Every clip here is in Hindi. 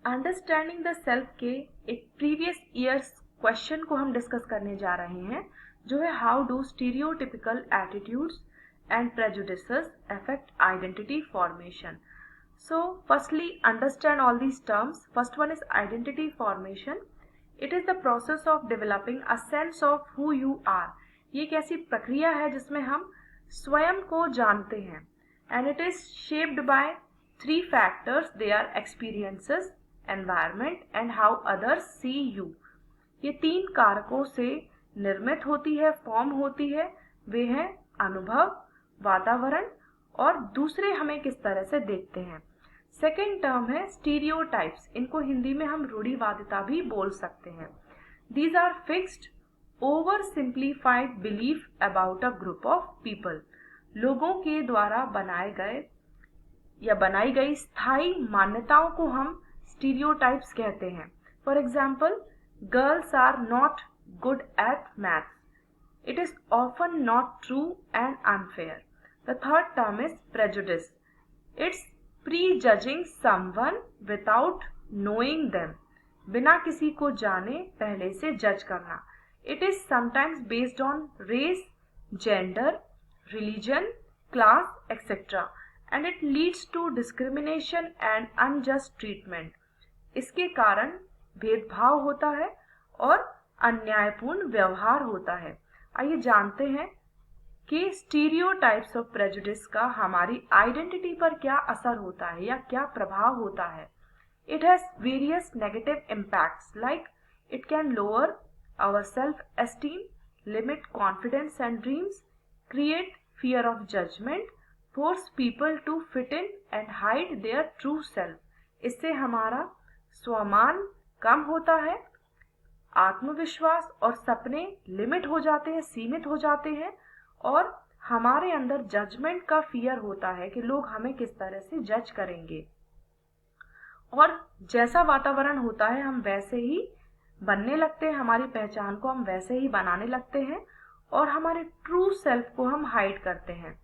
अंडरस्टैंडिंग द सेल्फ के एक प्रीवियस ईयर्स क्वेश्चन को हम डिस्कस करने जा रहे हैं, जो है how do stereotypical attitudes and prejudices affect identity formation. So firstly, understand all these terms. First one is identity formation. It is the process of developing a sense of who you are. ये एक ऐसी प्रक्रिया है जिसमें हम स्वयं को जानते हैं. And it is shaped by three factors. They are experiences, environment and how others see you. ये तीन कारकों से निर्मित होती है, फॉर्म होती है. वे हैं अनुभव, वातावरण और दूसरे हमें किस तरह से देखते हैं. सेकेंड टर्म है स्टीरियोटाइप्स. इनको हिंदी में हम रूढ़िवादिता भी बोल सकते हैं. These are fixed over simplified belief about a group of people. लोगों के द्वारा बनाए गए या बनाई गई स्थायी मान्यताओं को हम स्टीरियोटाइप्स कहते हैं. For example, girls are not good at maths. It is often not true and unfair. The third term is prejudice. It's prejudging someone without knowing them. बिना किसी को जाने पहले से जज करना. It is sometimes based on race, gender, religion, class, etc. And it leads to discrimination and unjust treatment. इसके कारण भेदभाव होता है और अन्यायपूर्ण व्यवहार होता है. आइए जानते हैं कि स्टीरियोटाइप्स ऑफ प्रेजुडिस का हमारी आइडेंटिटी पर क्या असर होता है या क्या प्रभाव होता है. It has various negative impacts like it can lower our self esteem, limit confidence and dreams, create fear of judgement, force people to fit in and hide their true self. इससे हमारा स्वमान कम होता है, आत्मविश्वास और सपने लिमिट हो जाते हैं, सीमित हो जाते हैं और हमारे अंदर जजमेंट का फियर होता है कि लोग हमें किस तरह से जज करेंगे. और जैसा वातावरण होता है हम वैसे ही बनने लगते हैं, हमारी पहचान को हम वैसे ही बनाने लगते हैं और हमारे ट्रू सेल्फ को हम हाइड करते हैं.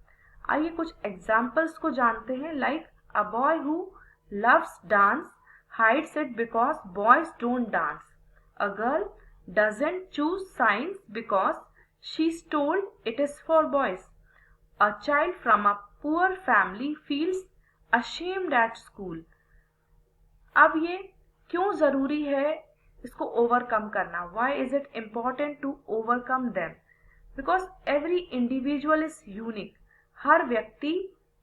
आइए कुछ एग्जाम्पल्स को जानते हैं. Like a boy who loves dance hides it because boys don't dance. A girl doesn't choose science because she's told it is for boys. A child from a poor family feels ashamed at school. अब ये क्यों जरूरी है इसको ओवरकम करना? Why is it important to overcome them? Because every individual is unique. हर व्यक्ति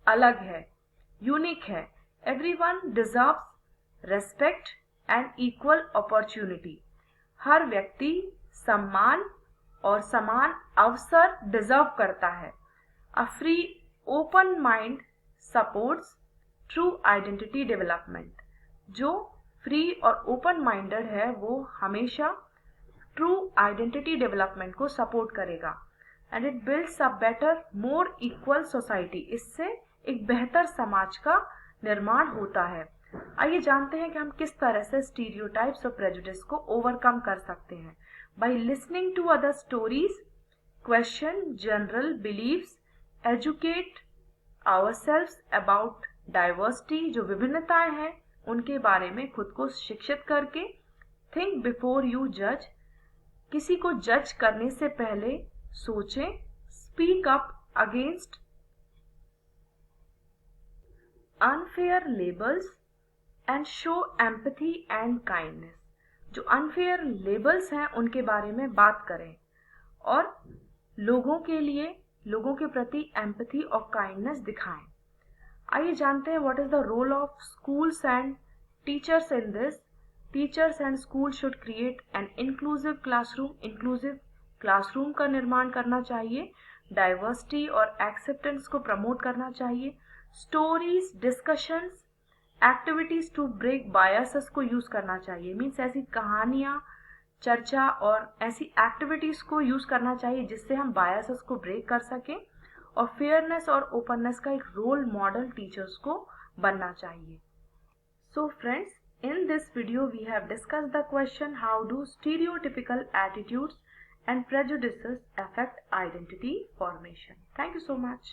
अलग है, यूनिक है. Everyone deserves respect and equal opportunity. हर व्यक्ति सम्मान और समान अवसर डिजर्व करता है. A free open mind supports true identity development. जो फ्री और ओपन माइंडेड है वो हमेशा ट्रू आइडेंटिटी डेवलपमेंट को सपोर्ट करेगा. And it builds a better more equal society. इससे एक बेहतर समाज का निर्माण होता है. आइए जानते हैं कि हम किस तरह से स्टीरियोटाइप्स और प्रेजुडिस को ओवरकम कर सकते हैं. By listening to other stories, question general believes, educate ourselves about diversity. जो विभिन्नताएं हैं उनके बारे में खुद को शिक्षित करके, थिंक बिफोर यू जज. किसी को जज करने से पहले सोचें. Speak up against unfair labels and show empathy and kindness. जो अनफेयर लेबल्स हैं उनके बारे में बात करें और लोगों के प्रति एम्पैथी और काइंडनेस दिखाएं. आइए जानते हैं what is the role of schools and teachers in this. Teachers and school should create an inclusive classroom. Inclusive classroom का निर्माण करना चाहिए. डाइवर्सिटी और एक्सेप्टेंस को प्रमोट करना चाहिए. Stories, discussions, activities to break biases को यूज करना चाहिए. मीन्स ऐसी कहानियां, चर्चा और ऐसी एक्टिविटीज को यूज करना चाहिए जिससे हम बायसेस को ब्रेक कर सकें. और फेयरनेस और ओपननेस का एक रोल मॉडल टीचर्स को बनना चाहिए. So friends, in this video we have discussed the question how do stereotypical attitudes and prejudices affect identity formation. Thank you so much.